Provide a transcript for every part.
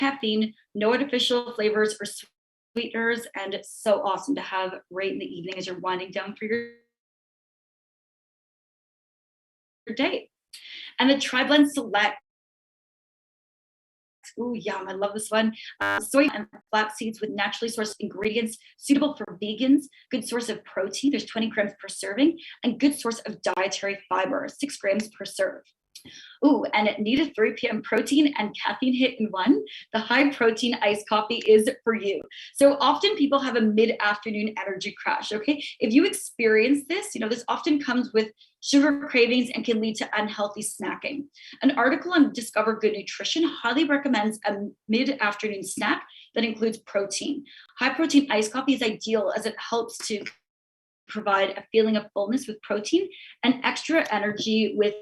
caffeine, no artificial flavors or sweeteners, and it's so awesome to have right in the evening as you're winding down for your day. And the TriBlend Select. Ooh, yum, I love this one. Soy and flax seeds with naturally sourced ingredients, suitable for vegans, good source of protein, there's 20 grams per serving, and good source of dietary fiber, 6 grams per serve. Ooh, and it needed 3 p.m. protein and caffeine hit in one. The high protein iced coffee is for you. So often people have a mid-afternoon energy crash, okay? If you experience this, this often comes with sugar cravings and can lead to unhealthy snacking. An article on Discover Good Nutrition highly recommends a mid-afternoon snack that includes protein. High protein iced coffee is ideal as it helps to provide a feeling of fullness with protein and extra energy with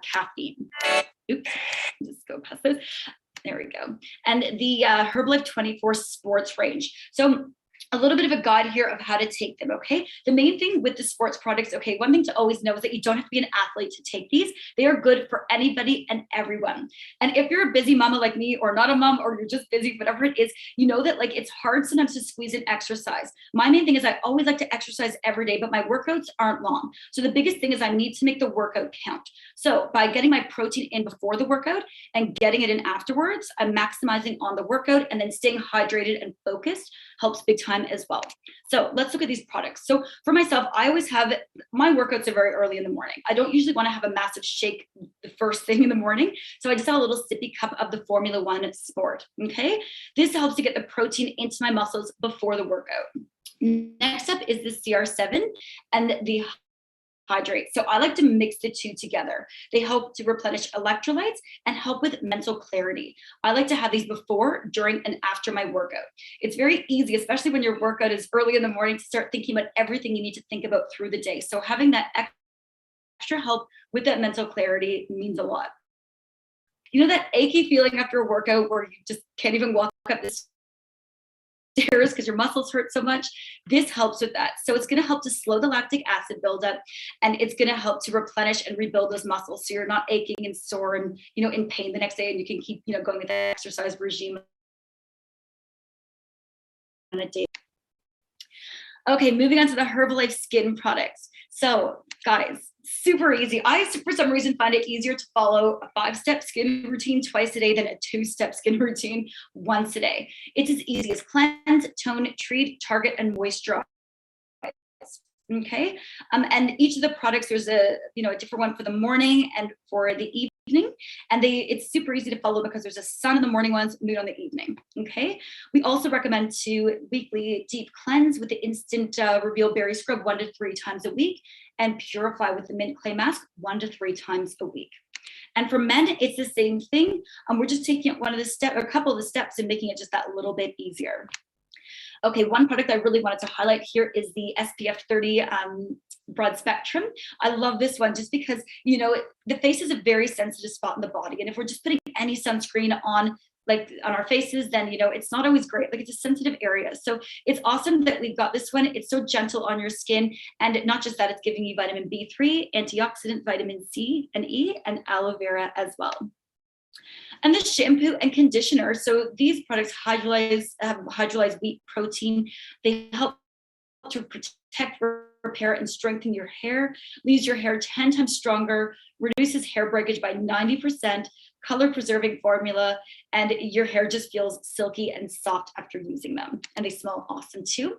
caffeine. Oops, just go past this. There we go. And the Herbalife 24 sports range. So a little bit of a guide here of how to take them, okay? The main thing with the sports products, okay, one thing to always know is that you don't have to be an athlete to take these. They are good for anybody and everyone. And if you're a busy mama like me, or not a mom, or you're just busy, whatever it is, you know that like it's hard sometimes to squeeze in exercise. My main thing is I always like to exercise every day, but my workouts aren't long. So the biggest thing is I need to make the workout count. So by getting my protein in before the workout and getting it in afterwards, I'm maximizing on the workout, and then staying hydrated and focused helps big time as well. So let's look at these products. So for myself, I always have, my workouts are very early in the morning. I don't usually want to have a massive shake the first thing in the morning. So I just have a little sippy cup of the Formula One Sport, okay? This helps to get the protein into my muscles before the workout. Next up is the CR7 and the Hydrate. So I like to mix the two together. They help to replenish electrolytes and help with mental clarity. I like to have these before, during, and after my workout. It's very easy, especially when your workout is early in the morning, to start thinking about everything you need to think about through the day. So having that extra help with that mental clarity means a lot. You know that achy feeling after a workout where you just can't even walk up the stairs because your muscles hurt so much? This helps with that. So it's going to help to slow the lactic acid buildup, and it's going to help to replenish and rebuild those muscles, so you're not aching and sore and in pain the next day, and you can keep going with the exercise regime on a day. Okay, moving on to the Herbalife skin products. So guys, super easy. I, for some reason, find it easier to follow a 5-step skin routine twice a day than a 2-step skin routine once a day. It's as easy as cleanse, tone, treat, target, and moisturize. Okay, and each of the products, there's a different one for the morning and for the evening, and it's super easy to follow because there's a sun in the morning ones, moon on the evening. Okay, we also recommend to weekly deep cleanse with the instant reveal berry scrub 1 to 3 times a week, and purify with the mint clay mask 1 to 3 times a week. And for men, it's the same thing. We're just taking it a couple of the steps and making it just that little bit easier. Okay, one product I really wanted to highlight here is the SPF 30 broad spectrum. I love this one just because, the face is a very sensitive spot in the body. And if we're just putting any sunscreen on our faces, then, it's not always great. It's a sensitive area. So it's awesome that we've got this one. It's so gentle on your skin. And not just that, it's giving you vitamin B3, antioxidant, vitamin C and E, and aloe vera as well. And the shampoo and conditioner. So these products hydrolyze wheat protein. They help to protect, repair, and strengthen your hair, leaves your hair 10 times stronger, reduces hair breakage by 90%, color preserving formula, and your hair just feels silky and soft after using them. And they smell awesome too.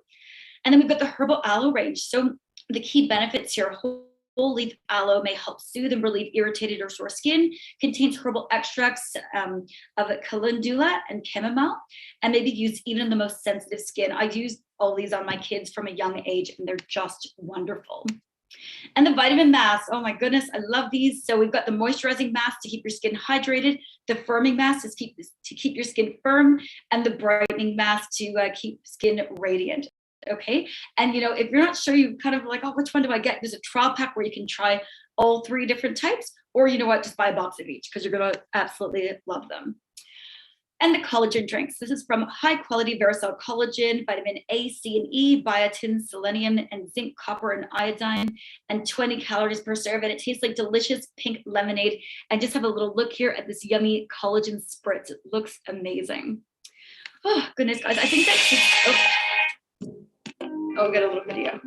And then we've got the herbal aloe range. So the key benefits here: whole leaf aloe may help soothe and relieve irritated or sore skin, contains herbal extracts of calendula and chamomile, and may be used even in the most sensitive skin. I use all these on my kids from a young age, and they're just wonderful. And the vitamin masks, oh my goodness, I love these. So we've got the moisturizing mask to keep your skin hydrated, the firming mask to keep your skin firm, and the brightening mask to keep skin radiant. Okay, and if you're not sure, you kind of like, oh, which one do I get? There's a trial pack where you can try all 3 different types, or just buy a box of each, because you're gonna absolutely love them. And the collagen drinks. This is from high quality Veracell collagen, vitamin A, C, and E, biotin, selenium, and zinc, copper, and iodine, and 20 calories per serve. And it tastes like delicious pink lemonade. And just have a little look here at this yummy collagen spritz. It looks amazing. Oh, goodness, guys. I think that's I'll get a little video.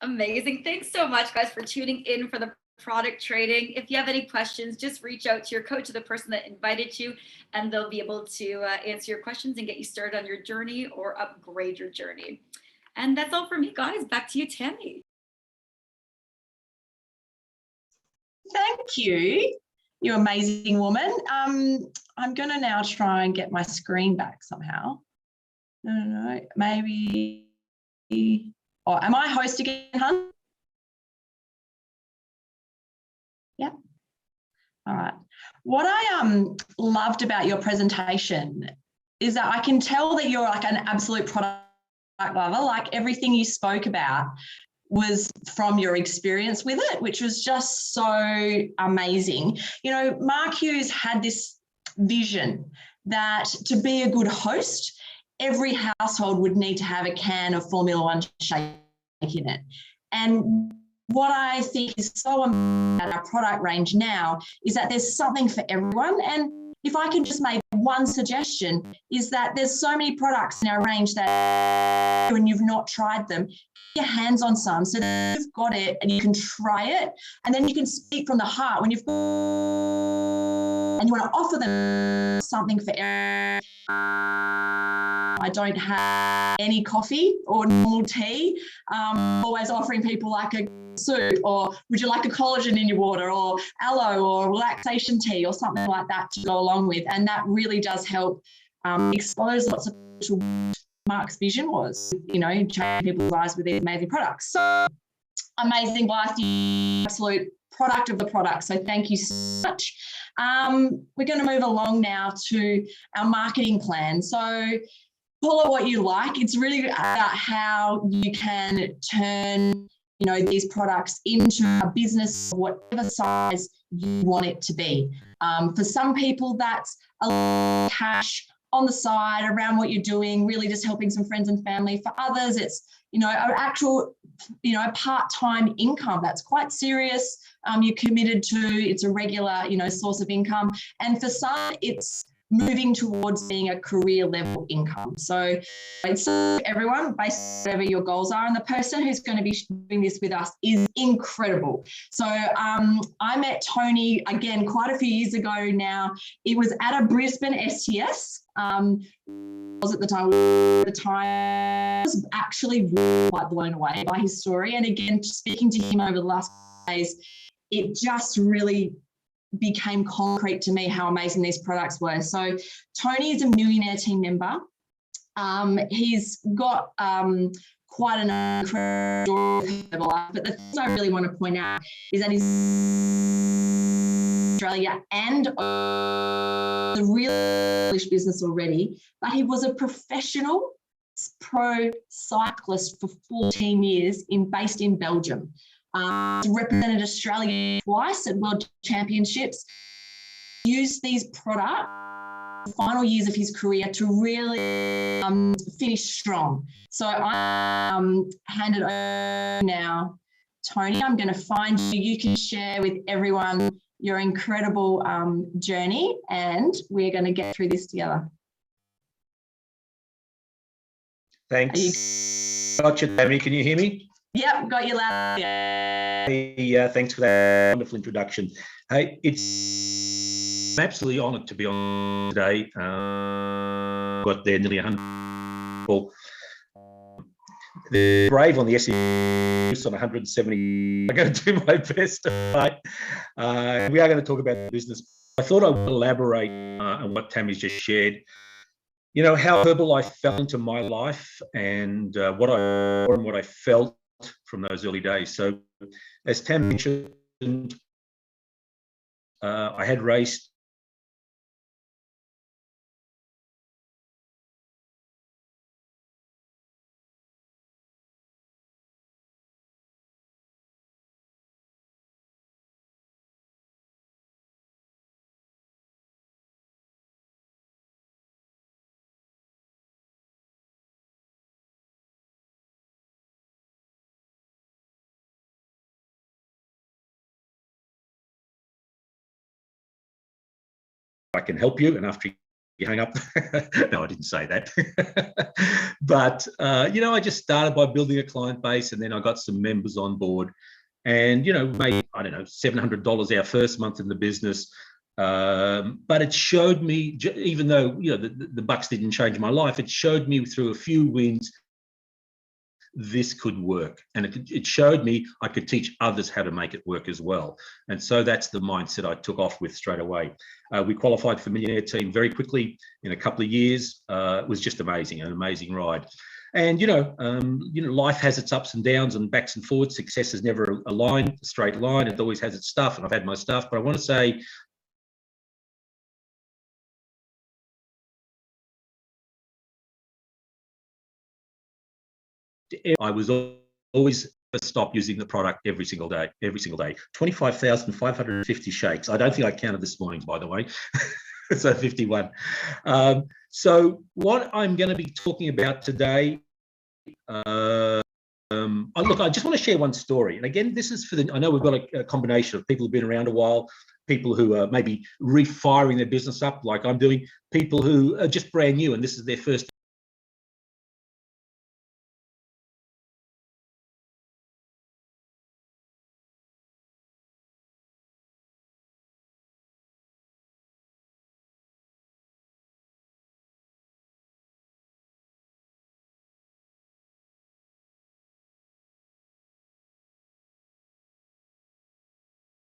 Amazing. Thanks so much, guys, for tuning in for the product trading. If you have any questions, just reach out to your coach or the person that invited you, and they'll be able to answer your questions and get you started on your journey or upgrade your journey. And that's all for me, guys. Back to you, Tammy. Thank you, you amazing woman. I'm going to now try and get my screen back somehow. No, maybe. Oh, am I host again, hun? Yeah. All right. What I loved about your presentation is that I can tell that you're like an absolute product lover. Like everything you spoke about was from your experience with it, which was just so amazing. You know, Mark Hughes had this vision that to be a good host, every household would need to have a can of Formula One shake in it. And what I think is so amazing about our product range now is that there's something for everyone. And if I can just make one suggestion, is that there's so many products in our range that when you've not tried them, get your hands on some so that you've got it and you can try it. And then you can speak from the heart when you've and you want to offer them something for everyone. I don't have any coffee or normal tea. Always offering people like a soup, or would you like a collagen in your water, or aloe or relaxation tea or something like that to go along with. And that really does help expose lots of what Mark's vision was, you know, change people's lives with these amazing products. So amazing, Blythe, absolute product of the product. So thank you so much. We're going to move along now to our marketing plan. So call it what you like. It's really about how you can turn, you know, these products into a business of whatever size you want it to be. For some people, that's a little cash on the side around what you're doing, really just helping some friends and family. For others, it's, you know, an actual, you know, a part-time income that's quite serious. You're committed to, it's a regular, you know, source of income. And for some, it's moving towards being a career level income. So it's everyone based on whatever your goals are. And the person who's going to be doing this with us is incredible. So I met Tony, again, quite a few years ago now. It was at a Brisbane STS. Was at the time, I was actually really quite blown away by his story. And again, speaking to him over the last days, it just really became concrete to me how amazing these products were. So Tony is a Millionaire Team member. He's got quite an incredible life, but the thing I really want to point out is that he's Australia and the real English business already, but he was a professional pro cyclist for 14 years based in Belgium. Represented Australia twice at World Championships, used these products the final years of his career to really finish strong. So I hand it over now, Tony. I'm going to find you. You can share with everyone your incredible journey, and we're going to get through this together. Thanks. Gotcha, Tammy. Can you hear me? Yep, got you loud. Yeah, thanks for that wonderful introduction. Hey, it's absolutely honoured to be on today. Got there nearly 100 people. They're brave on the SEO on 170. I'm going to do my best. Right? We are going to talk about the business. I thought I would elaborate on what Tammy's just shared. You know, how Herbalife fell into my life and what I felt from those early days. So as Tam mentioned, I had raced I can help you. And after you hang up, no, I didn't say that. But, you know, I just started by building a client base, and then I got some members on board and, you know, made, I don't know, $700 our first month in the business. But it showed me, even though, you know, the bucks didn't change my life, it showed me through a few wins this could work, and it showed me I could teach others how to make it work as well. And so that's the mindset I took off with straight away. We qualified for Millionaire Team very quickly in a couple of years. It was just amazing, an amazing ride. And you know, life has its ups and downs and backs and forwards. Success is never a straight line. It always has its stuff, and I've had my stuff. But I want to say, I was always stop using the product every single day. 25,550 shakes. I don't think I counted this morning, by the way. So 51. So what I'm going to be talking about today, look, I just want to share one story. And again, this is for I know we've got a combination of people who've been around a while, people who are maybe refiring their business up like I'm doing, people who are just brand new and this is their first.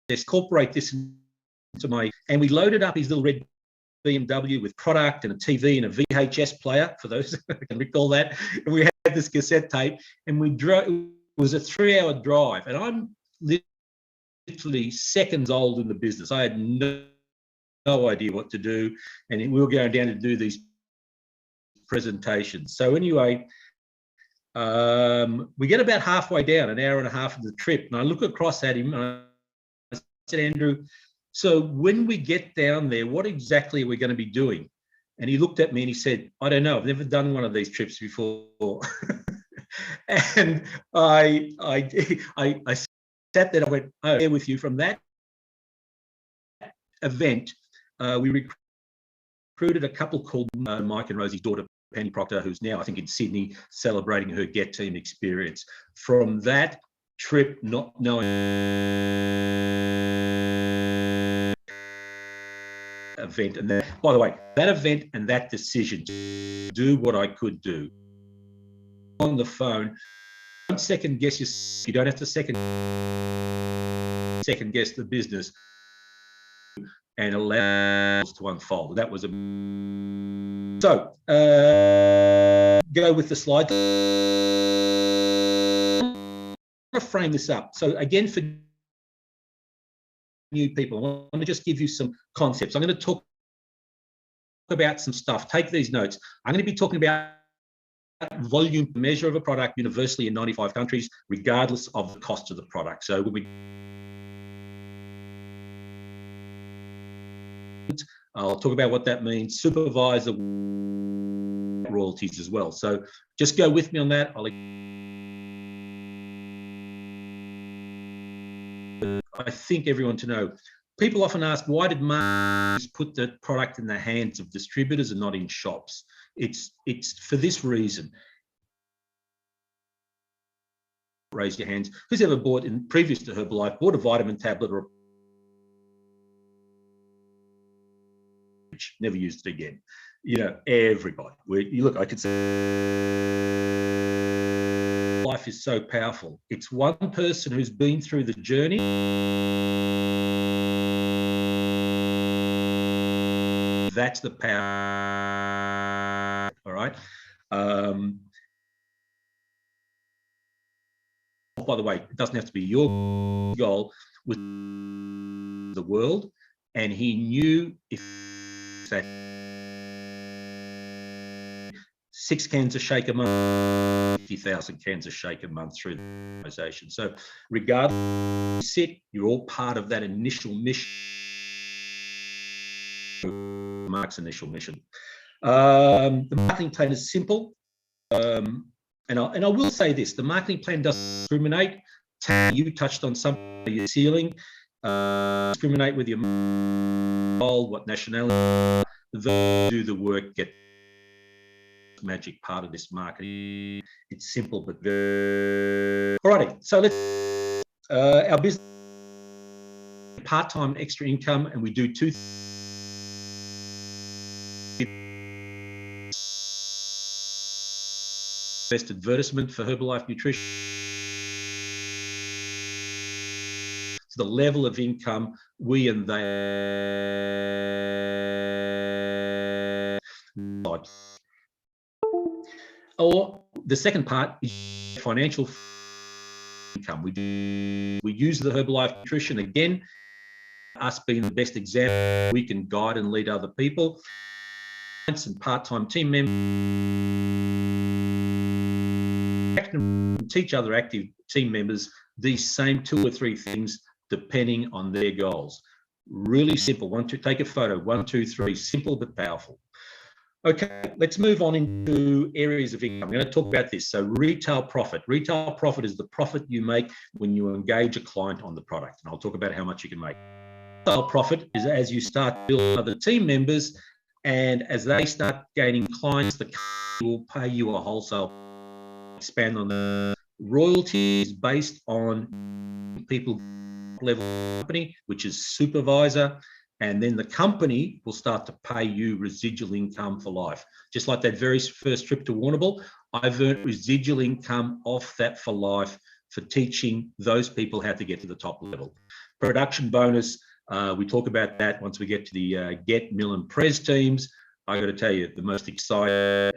Let's incorporate this into and we loaded up his little red BMW with product and a TV and a VHS player, for those who can recall that. And we had this cassette tape and we drove. It was a 3-hour drive, and I'm literally seconds old in the business. I had no idea what to do, and we were going down to do these presentations. So anyway, we get about halfway down, an hour and a half of the trip, and I look across at him and I said, Andrew, so when we get down there, what exactly are we going to be doing? And he looked at me and he said, I don't know. I've never done one of these trips before. And I sat there and I went, oh, here with you. From that event, we recruited a couple called Mike and Rosie's daughter, Penny Proctor, who's now, I think, in Sydney, celebrating her Get Team experience. From that trip, not knowing event, and that, by the way, that event and that decision to do what I could do on the phone, don't second guess you don't have to second guess the business and allow it to unfold. That was a so go with the slide. I'm going to frame this up. So again, for new people, I want to just give you some concepts. I'm going to talk about some stuff. Take these notes. I'm going to be talking about volume measure of a product universally in 95 countries, regardless of the cost of the product. So I'll talk about what that means. Supervisor royalties as well. So just go with me on that. I think everyone to know. People often ask, why did marketers put the product in the hands of distributors and not in shops? It's for this reason. Raise your hands. Who's ever bought, in previous to Herbalife, bought a vitamin tablet or never used it again? everybody. You look, I could say life is so powerful. It's one person who's been through the journey. That's the power. All right. By the way, it doesn't have to be your goal with the world. And he knew if that 6 cans of shake a month, 50,000 cans of shake a month through the organisation. So regardless, you're all part of that initial mission, Mark's initial mission. The marketing plan is simple. And I will say this, the marketing plan doesn't discriminate. You touched on something, your ceiling, discriminate with your role, what nationality, do the work, get the magic part of this marketing. It's simple, but very... Alrighty, so let's, our business, part-time extra income, and we do two best advertisement for Herbalife Nutrition. So the level of income we and they. Or the second part is financial income. We use the Herbalife Nutrition again, us being the best example. We can guide and lead other people and part-time team members. Teach other active team members these same 2 or 3 things depending on their goals. Really simple. Take a photo. 1, 2, 3. Simple but powerful. Okay, let's move on into areas of income. I'm going to talk about this. So retail profit. Retail profit is the profit you make when you engage a client on the product. And I'll talk about how much you can make. Retail profit is as you start to build other team members, and as they start gaining clients, the company will pay you a wholesale. Expand on the royalties based on people level company, which is supervisor, and then the company will start to pay you residual income for life. Just like that very first trip to Warrnambool, I've earned residual income off that for life for teaching those people how to get to the top level. Production bonus, we talk about that once we get to the Get, Mill and Pres teams. I got to tell you, the most exciting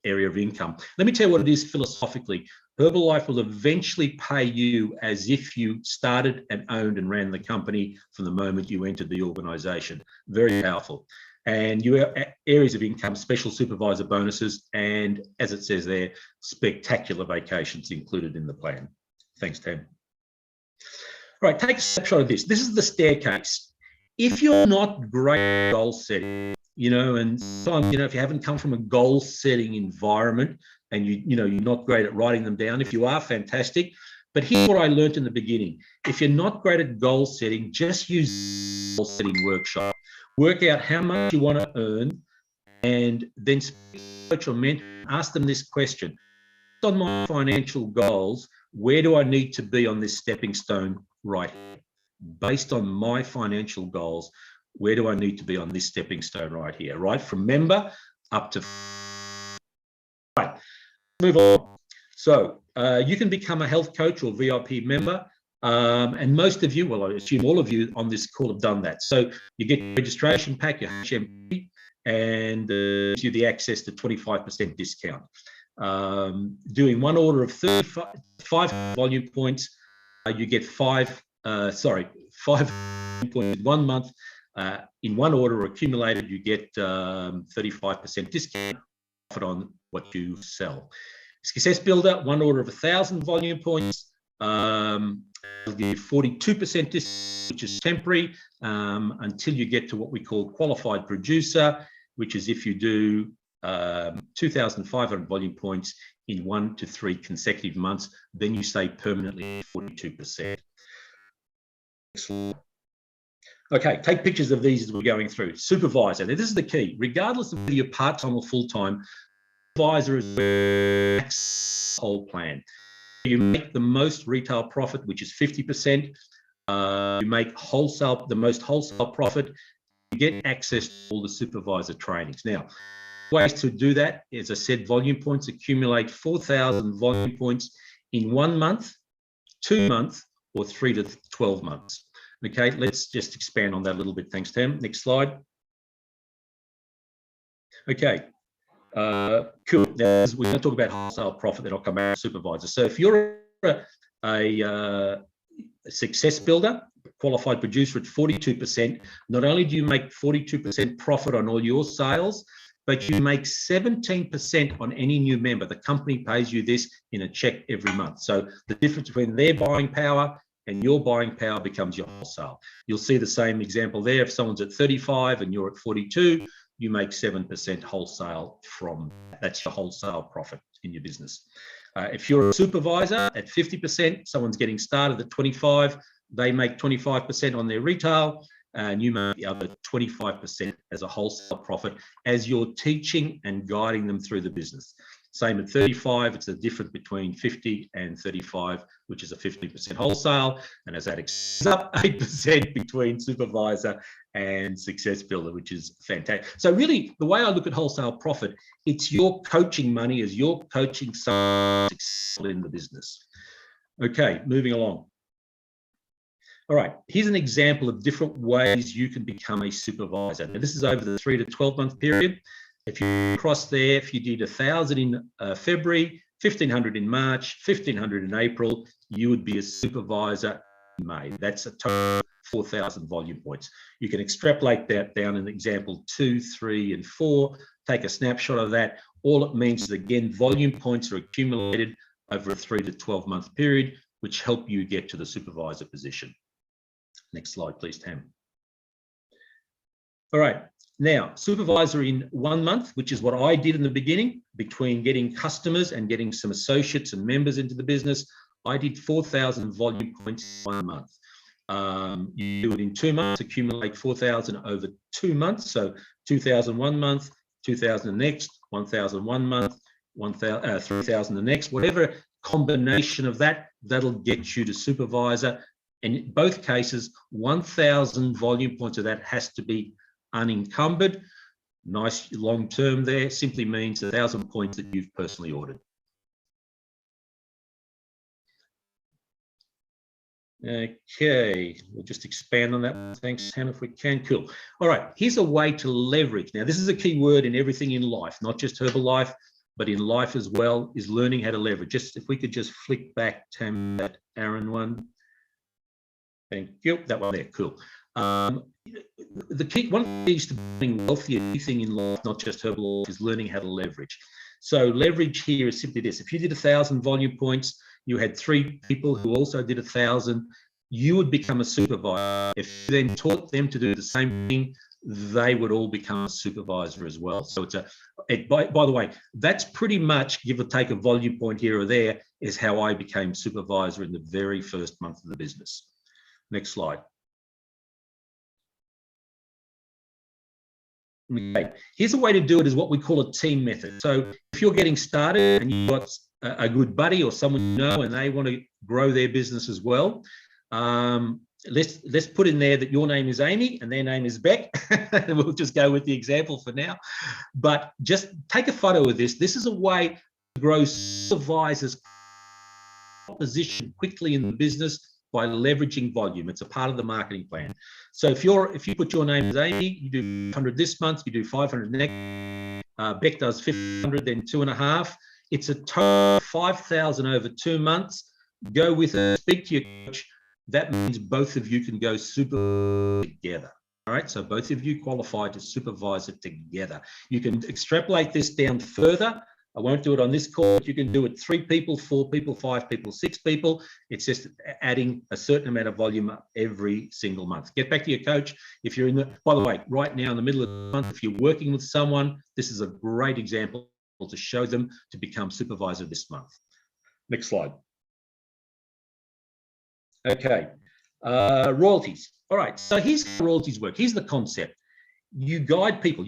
area of income. Let me tell you what it is philosophically. Herbalife will eventually pay you as if you started and owned and ran the company from the moment you entered the organization. Very powerful. And you have areas of income, special supervisor bonuses, and as it says there, spectacular vacations included in the plan. Thanks, Tam. All right, take a snapshot of this. This is the staircase. If you're not great at goal setting, and sometimes, if you haven't come from a goal setting environment and you're not great at writing them down, if you are, fantastic. But here's what I learned in the beginning. If you're not great at goal setting, just use goal setting workshop. Work out how much you want to earn and then speak to coach or mentor, ask them this question. Based on my financial goals, where do I need to be on this stepping stone right here? Based on my financial goals, where do I need to be on this stepping stone right here, right? From member up to... Right, move on. So you can become a health coach or VIP member. And most of you, well, I assume all of you on this call have done that. So you get your registration pack, your HMP, and gives you the access to 25% discount. Doing one order of 5 volume points, you get 5 points in 1 month. In one order accumulated, you get 35% discount on what you sell. Success Builder, one order of 1,000 volume points, will give 42% discount, which is temporary, until you get to what we call qualified producer, which is if you do 2,500 volume points in 1 to 3 consecutive months, then you stay permanently 42%. Excellent. Okay, take pictures of these as we're going through. Supervisor, now this is the key. Regardless of whether you're part-time or full-time, supervisor is the whole plan. You make the most retail profit, which is 50%. You make the most wholesale profit. You get access to all the supervisor trainings. Now, ways to do that, as I said, volume points. Accumulate 4,000 volume points in 1 month, 2 months, or 3 to 12 months. Okay, let's just expand on that a little bit. Thanks, Tam. Next slide. Okay, cool. Now, we're going to talk about wholesale profit, then I'll come back to supervisor. So if you're a success builder, qualified producer at 42%, not only do you make 42% profit on all your sales, but you make 17% on any new member. The company pays you this in a check every month. So the difference between their buying power and your buying power becomes your wholesale. You'll see the same example there. If someone's at 35 and you're at 42, you make 7% wholesale from that. That's your wholesale profit in your business. If you're a supervisor at 50%, someone's getting started at 25, they make 25% on their retail, and you make the other 25% as a wholesale profit as you're teaching and guiding them through the business. Same at 35, it's the difference between 50 and 35, which is a 50% wholesale. And as that extends up, 8% between supervisor and success builder, which is fantastic. So really, the way I look at wholesale profit, it's your coaching money as you're coaching someone successful in the business. Okay, moving along. All right, here's an example of different ways you can become a supervisor. Now, this is over the 3 to 12 month period. If you cross there, if you did 1,000 in February, 1,500 in March, 1,500 in April, you would be a supervisor in May. That's a total of 4,000 volume points. You can extrapolate that down in example 2, 3, and 4. Take a snapshot of that. All it means is, again, volume points are accumulated over a 3 to 12 month period, which help you get to the supervisor position. Next slide, please, Tam. All right, now supervisor in 1 month, which is what I did in the beginning, between getting customers and getting some associates and members into the business. I did 4,000 volume points in 1 month. You do it in 2 months, accumulate 4,000 over 2 months. So 2,000 1 month, 2,000 the next, 1,000 1 month, 3,000 the next, whatever combination of that, that'll get you to supervisor. And in both cases, 1,000 volume points of that has to be unencumbered. Nice long term there, simply means 1,000 points that you've personally ordered. Okay, we'll just expand on that. Thanks, Hannah, if we can. Cool. All right, here's a way to leverage. Now, this is a key word in everything in life, not just Herbalife, but in life as well, is learning how to leverage. Just if we could just flick back, Tam, that Aaron one. Thank you. That one there, cool. The key, one of the keys to being wealthy, anything in life, not just Herbalife, is learning how to leverage. So leverage here is simply this. If you did 1,000 volume points, you had 3 people who also did 1,000, you would become a supervisor. If you then taught them to do the same thing, they would all become a supervisor as well. So by the way, that's pretty much, give or take a volume point here or there, is how I became supervisor in the very first month of the business. Next slide. Okay, here's a way to do it, is what we call a team method. So if you're getting started and you've got a good buddy or someone you know and they want to grow their business as well, let's put in there that your name is Amy and their name is Beck. We'll just go with the example for now. But just take a photo of this. This is a way to grow supervisors' position quickly in the business by leveraging volume. It's a part of the marketing plan. So if you put your name as Amy, you do 500 this month, you do 500 next. Beck does 500, then 2.5. It's a total of 5,000 over 2 months. Go with it, speak to your coach. That means both of you can go super together. All right, so both of you qualify to supervise it together. You can extrapolate this down further. I won't do it on this call, but you can do it 3 people, 4 people, 5 people, 6 people. It's just adding a certain amount of volume up every single month. Get back to your coach. If you're by the way, right now in the middle of the month, if you're working with someone, this is a great example to show them to become supervisor this month. Next slide. Okay, royalties. All right, so here's how royalties work. Here's the concept. You guide people.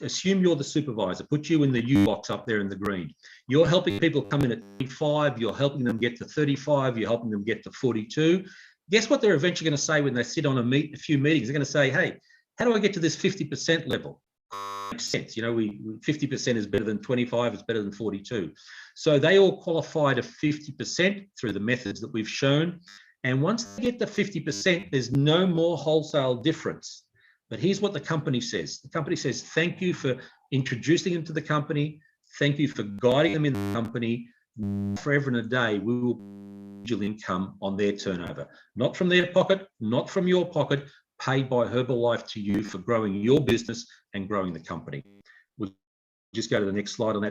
Assume you're the supervisor. Put you in the U box up there in the green. You're helping people come in at 25. You're helping them get to 35. You're helping them get to 42. Guess what they're eventually going to say when they sit on a few meetings? They're going to say, hey, how do I get to this 50% level? makes sense. You know, 50% is better than 25, it's better than 42. So they all qualify to 50% through the methods that we've shown. And once they get to 50%, there's no more wholesale difference. But here's what the company says. The company says, thank you for introducing them to the company. Thank you for guiding them in the company. Forever and a day, we will pay income on their turnover, not from their pocket, not from your pocket, paid by Herbalife to you for growing your business and growing the company. We'll just go to the next slide on that.